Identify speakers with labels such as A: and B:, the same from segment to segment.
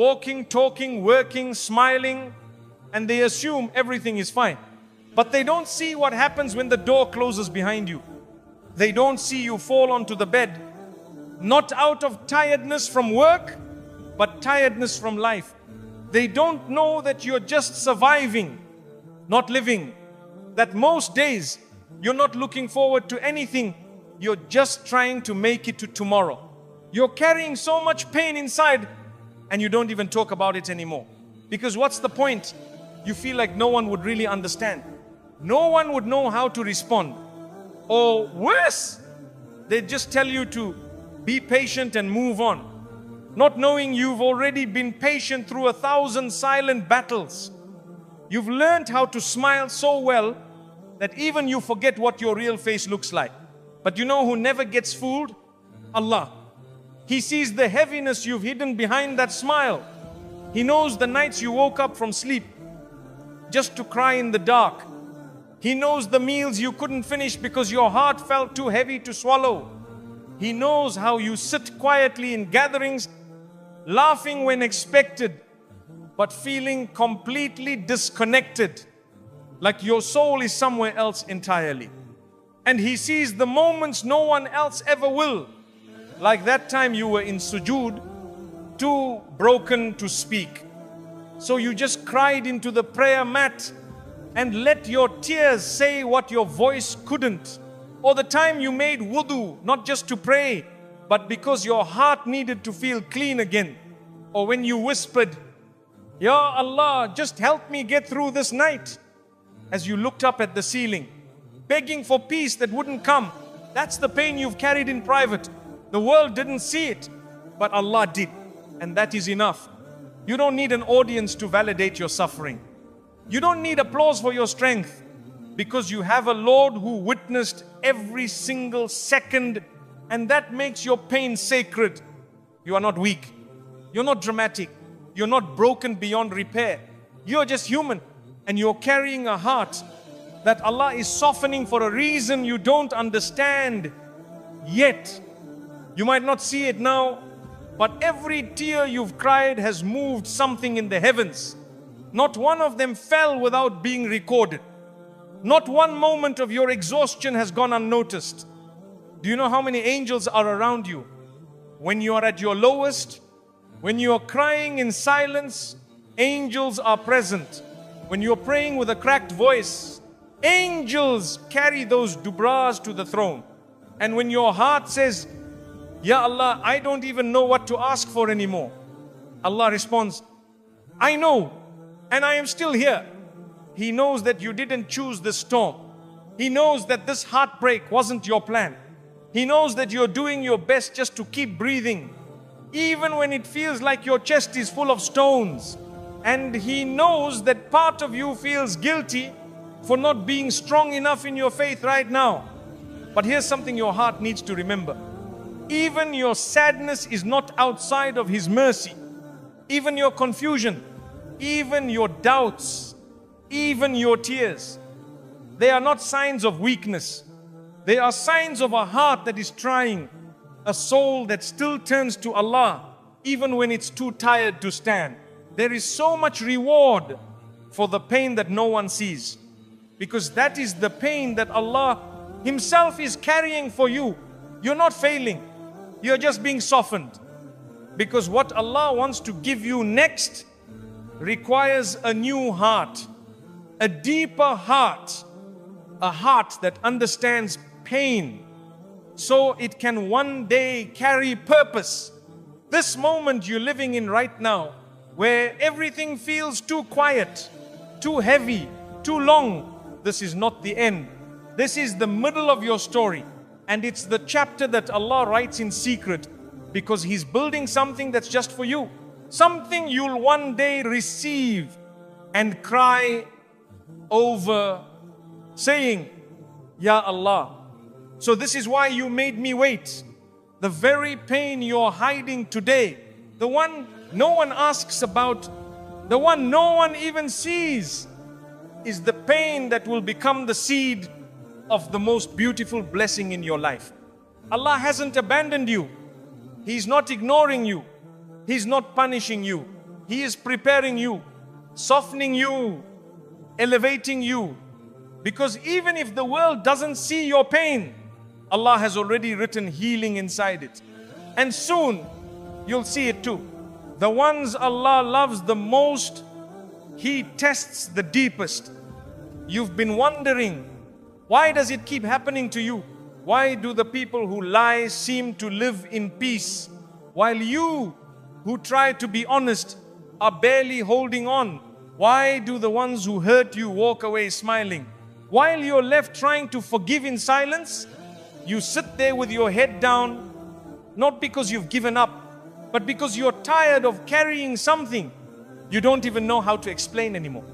A: walking, talking, working, smiling, and they assume everything is fine. But they don't see what happens when the door closes behind you. They don't see you fall onto the bed, not out of tiredness from work, but tiredness from life. They don't know that you're just surviving, not living. That most days, you're not looking forward to anything. You're just trying to make it to tomorrow. You're carrying so much pain inside, and you don't even talk about it anymore. Because what's the point? You feel like no one would really understand. No one would know how to respond. Or worse, they just tell you to be patient and move on, not knowing you've already been patient through 1,000 silent battles. You've learned how to smile so well that even you forget what your real face looks like. But you know who never gets fooled? Allah. He sees the heaviness you've hidden behind that smile. He knows the nights you woke up from sleep just to cry in the dark. He knows the meals you couldn't finish because your heart felt too heavy to swallow. He knows how you sit quietly in gatherings, laughing when expected, but feeling completely disconnected, like your soul is somewhere else entirely. And He sees the moments no one else ever will, like that time you were in sujood, too broken to speak. So you just cried into the prayer mat and let your tears say what your voice couldn't. Or the time you made wudu, not just to pray, but because your heart needed to feel clean again. Or when you whispered, Ya Allah, just help me get through this night. As you looked up at the ceiling, begging for peace that wouldn't come. That's the pain you've carried in private. The world didn't see it, but Allah did. And that is enough. You don't need an audience to validate your suffering. You don't need applause for your strength, because you have a Lord who witnessed every single second, and that makes your pain sacred. You are not weak. You're not dramatic. You're not broken beyond repair. You're just human, and you're carrying a heart that Allah is softening for a reason you don't understand yet. You might not see it now, but every tear you've cried has moved something in the heavens. Not one of them fell without being recorded. Not one moment of your exhaustion has gone unnoticed. Do you know how many angels are around you? When you are at your lowest, when you are crying in silence, angels are present. When you are praying with a cracked voice, angels carry those dubras to the throne. And when your heart says, Ya Allah, I don't even know what to ask for anymore, Allah responds, I know, and I am still here. He knows that you didn't choose this storm. He knows that this heartbreak wasn't your plan. He knows that you're doing your best just to keep breathing, even when it feels like your chest is full of stones. And He knows that part of you feels guilty for not being strong enough in your faith right now. But here's something your heart needs to remember. Even your sadness is not outside of His mercy. Even your confusion, even your doubts, even your tears, they are not signs of weakness. They are signs of a heart that is trying, a soul that still turns to Allah even when it's too tired to stand. There is so much reward for the pain that no one sees, because that is the pain that Allah Himself is carrying for you. You're not failing. You're just being softened, because what Allah wants to give you next requires a new heart, a deeper heart, a heart that understands pain so it can one day carry purpose. This moment you're living in right now, where everything feels too quiet, too heavy, too long, this is not the end. This is the middle of your story. And it's the chapter that Allah writes in secret, because He's building something that's just for you. Something you'll one day receive and cry over, saying, Ya Allah. So this is why you made me wait. The very pain you're hiding today, the one no one asks about, the one no one even sees, is the pain that will become the seed of the most beautiful blessing in your life. Allah hasn't abandoned you. He's not ignoring you. He's not punishing you. He is preparing you, softening you, elevating you. Because even if the world doesn't see your pain, Allah has already written healing inside it. And soon you'll see it too. The ones Allah loves the most, He tests the deepest. You've been wondering, why does it keep happening to you? Why do the people who lie seem to live in peace, while you who try to be honest are barely holding on? Why do the ones who hurt you walk away smiling? While you're left trying to forgive in silence, you sit there with your head down, not because you've given up, but because you're tired of carrying something you don't even know how to explain anymore.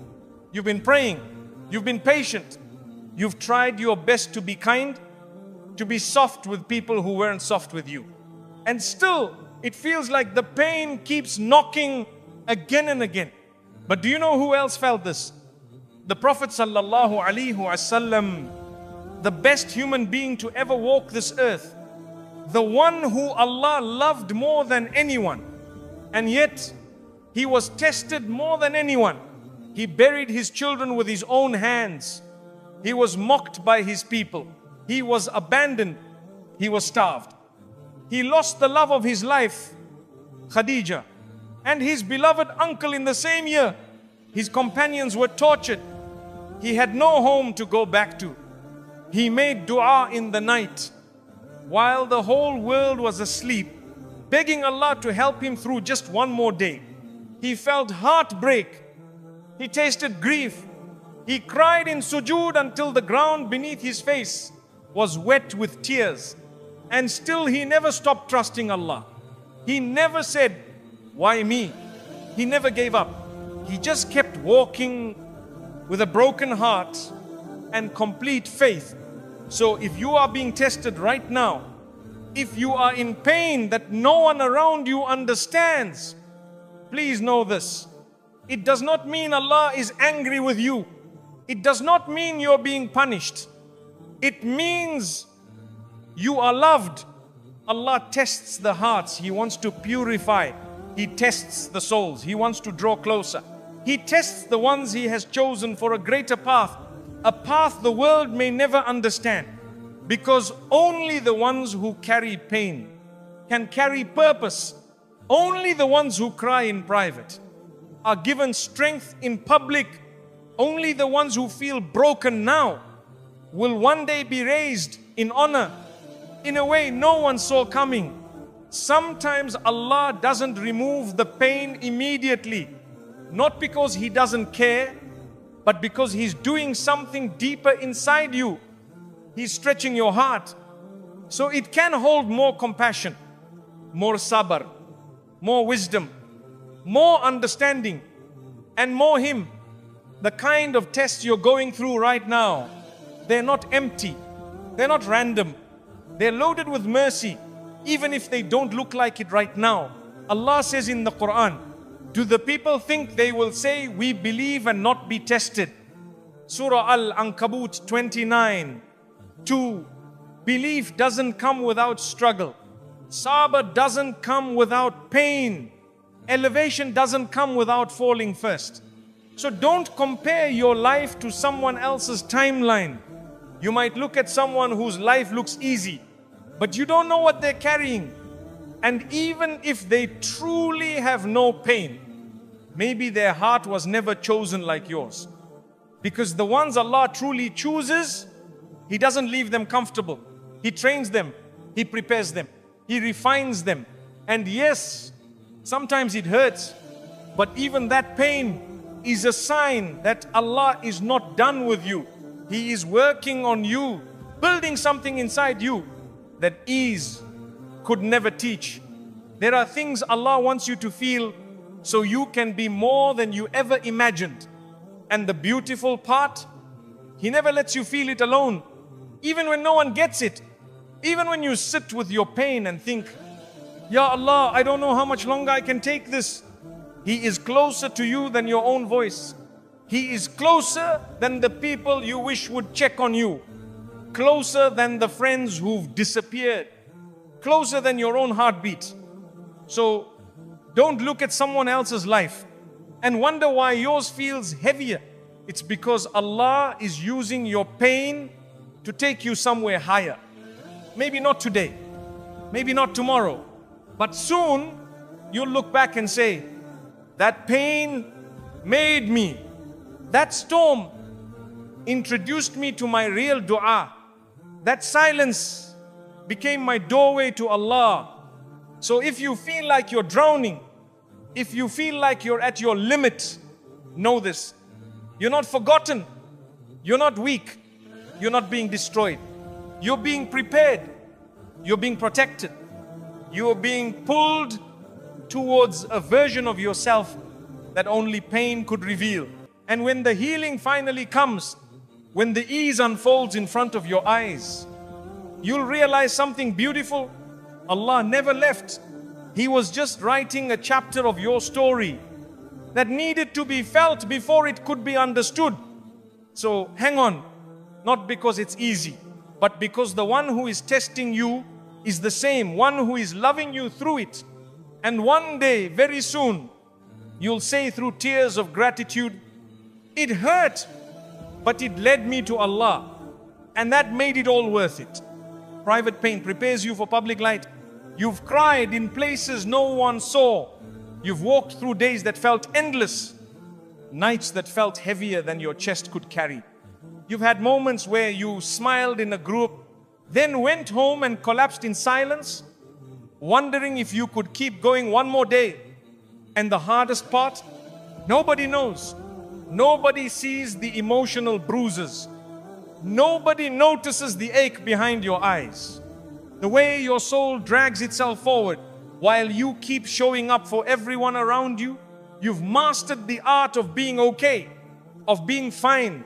A: You've been praying, you've been patient, you've tried your best to be kind, to be soft with people who weren't soft with you. And still, it feels like the pain keeps knocking again and again. But do you know who else felt this? The Prophet sallallahu alaihi wasallam, the best human being to ever walk this earth, the one who Allah loved more than anyone, and yet he was tested more than anyone. He buried his children with his own hands. He was mocked by his people. He was abandoned. He was starved. He lost the love of his life, Khadija, and his beloved uncle in the same year. His companions were tortured. He had no home to go back to. He made dua in the night while the whole world was asleep, begging Allah to help him through just one more day. He felt heartbreak. He tasted grief. He cried in sujood until the ground beneath his face was wet with tears. And still he never stopped trusting Allah. He never said, "Why me?" He never gave up. He just kept walking with a broken heart and complete faith. So if you are being tested right now, if you are in pain that no one around you understands, please know this. It does not mean Allah is angry with you. It does not mean you're being punished. It means you are loved. Allah tests the hearts. He wants to purify. He tests the souls. He wants to draw closer. He tests the ones He has chosen for a greater path, a path the world may never understand. Because only the ones who carry pain can carry purpose. Only the ones who cry in private are given strength in public. Only the ones who feel broken now will one day be raised in honor in a way no one saw coming. Sometimes Allah doesn't remove the pain immediately, not because He doesn't care, but because He's doing something deeper inside you. He's stretching your heart so it can hold more compassion, more sabr, more wisdom, more understanding, and more Him. The kind of tests you're going through right now, they're not empty, they're not random, they're loaded with mercy, even if they don't look like it right now. Allah says in the Quran, do the people think they will say, we believe and not be tested? Surah Al-Ankabut 29:2. Belief doesn't come without struggle. Sabr doesn't come without pain. Elevation doesn't come without falling first. So don't compare your life to someone else's timeline. You might look at someone whose life looks easy, but you don't know what they're carrying. And even if they truly have no pain, maybe their heart was never chosen like yours. Because the ones Allah truly chooses, He doesn't leave them comfortable. He trains them, He prepares them, He refines them. And yes, sometimes it hurts, but even that pain is a sign that Allah is not done with you. He is working on you, building something inside you that ease could never teach. There are things Allah wants you to feel so you can be more than you ever imagined. And the beautiful part, He never lets you feel it alone. Even when no one gets it, even when you sit with your pain and think, Ya Allah, I don't know how much longer I can take this. He is closer to you than your own voice. He is closer than the people you wish would check on you. Closer than the friends who've disappeared. Closer than your own heartbeat. So Don't look at someone else's life and wonder why yours feels heavier. It's because Allah is using your pain to take you somewhere higher. Maybe not today, maybe not tomorrow, but soon you'll look back and say, that pain made me. That storm introduced me to my real dua. That silence became my doorway to Allah. So if you feel like you're drowning, if you feel like you're at your limit, know this. You're not forgotten. You're not weak. You're not being destroyed. You're being prepared. You're being protected. You're being pulled towards a version of yourself that only pain could reveal. And when the healing finally comes, when the ease unfolds in front of your eyes, you'll realize something beautiful. Allah never left. He was just writing a chapter of your story that needed to be felt before it could be understood. So hang on, not because it's easy, but because the one who is testing you is the same one who is loving you through it. And one day, very soon, you'll say through tears of gratitude, it hurt, but it led me to Allah, and that made it all worth it. Private pain prepares you for public light. You've cried in places no one saw. You've walked through days that felt endless, nights that felt heavier than your chest could carry. You've had moments where you smiled in a group, then went home and collapsed in silence, wondering if you could keep going one more day. And the hardest part, nobody knows. Nobody sees the emotional bruises. Nobody notices the ache behind your eyes. The way your soul drags itself forward while you keep showing up for everyone around you. You've mastered the art of being okay, of being fine,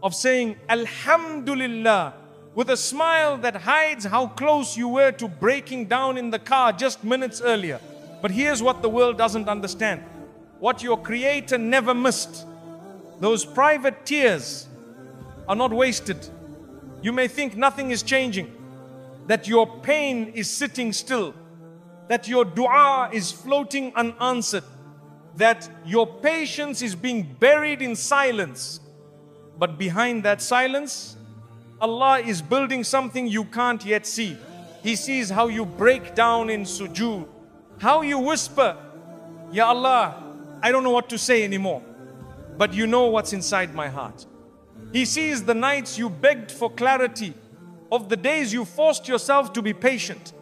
A: of saying Alhamdulillah with a smile that hides how close you were to breaking down in the car just minutes earlier. But here's what the world doesn't understand. What your Creator never missed. Those private tears are not wasted. You may think nothing is changing, that your pain is sitting still, that your dua is floating unanswered, that your patience is being buried in silence. But behind that silence, Allah is building something you can't yet see. He sees how you break down in sujood, how you whisper, Ya Allah, I don't know what to say anymore, but you know what's inside my heart. He sees the nights you begged for clarity, of the days you forced yourself to be patient,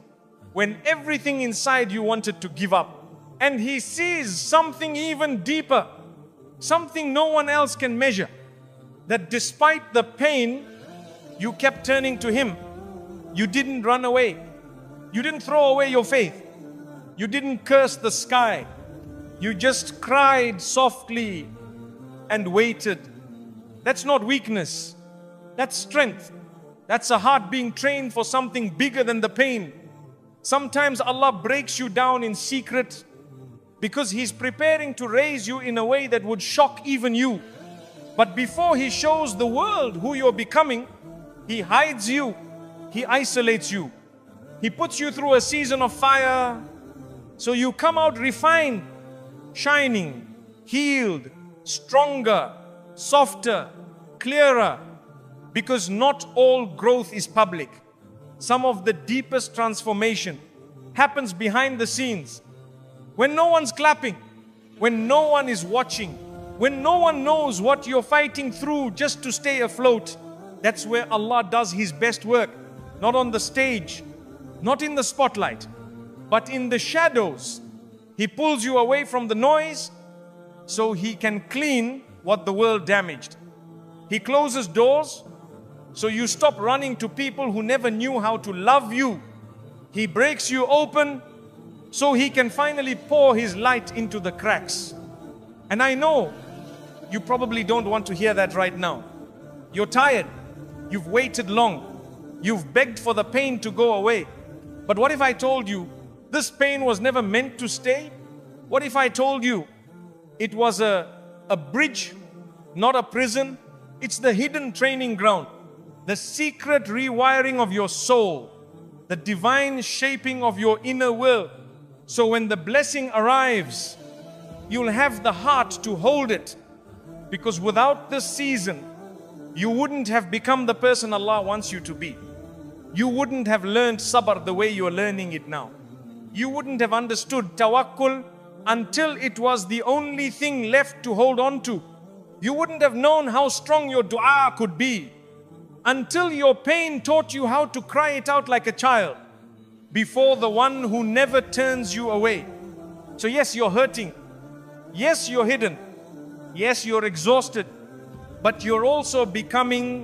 A: when everything inside you wanted to give up. And He sees something even deeper, something no one else can measure, that despite the pain, you kept turning to Him. You didn't run away. You didn't throw away your faith. You didn't curse the sky. You just cried softly and waited. That's not weakness. That's strength. That's a heart being trained for something bigger than the pain. Sometimes Allah breaks you down in secret because He's preparing to raise you in a way that would shock even you. But before He shows the world who you're becoming, He hides you. He isolates you. He puts you through a season of fire so you come out refined, shining, healed, stronger, softer, clearer. Because not all growth is public. Some of the deepest transformation happens behind the scenes. When no one's clapping, when no one is watching, when no one knows what you're fighting through just to stay afloat. That's where Allah does His best work. Not on the stage, not in the spotlight, but in the shadows. He pulls you away from the noise so He can clean what the world damaged. He closes doors so you stop running to people who never knew how to love you. He breaks you open so He can finally pour His light into the cracks. And I know you probably don't want to hear that right now. You're tired. You've waited long. You've begged for the pain to go away. But what if I told you this pain was never meant to stay? What if I told you it was a bridge, not a prison? It's the hidden training ground, the secret rewiring of your soul, the divine shaping of your inner will, So when the blessing arrives, you'll have the heart to hold it. Because without this season, you wouldn't have become the person Allah wants you to be. You wouldn't have learned sabr the way you're learning it now. You wouldn't have understood tawakkul until it was the only thing left to hold on to. You wouldn't have known how strong your dua could be until your pain taught you how to cry it out like a child before the one who never turns you away. So yes, you're hurting. Yes, you're hidden. Yes, you're exhausted. But you're also becoming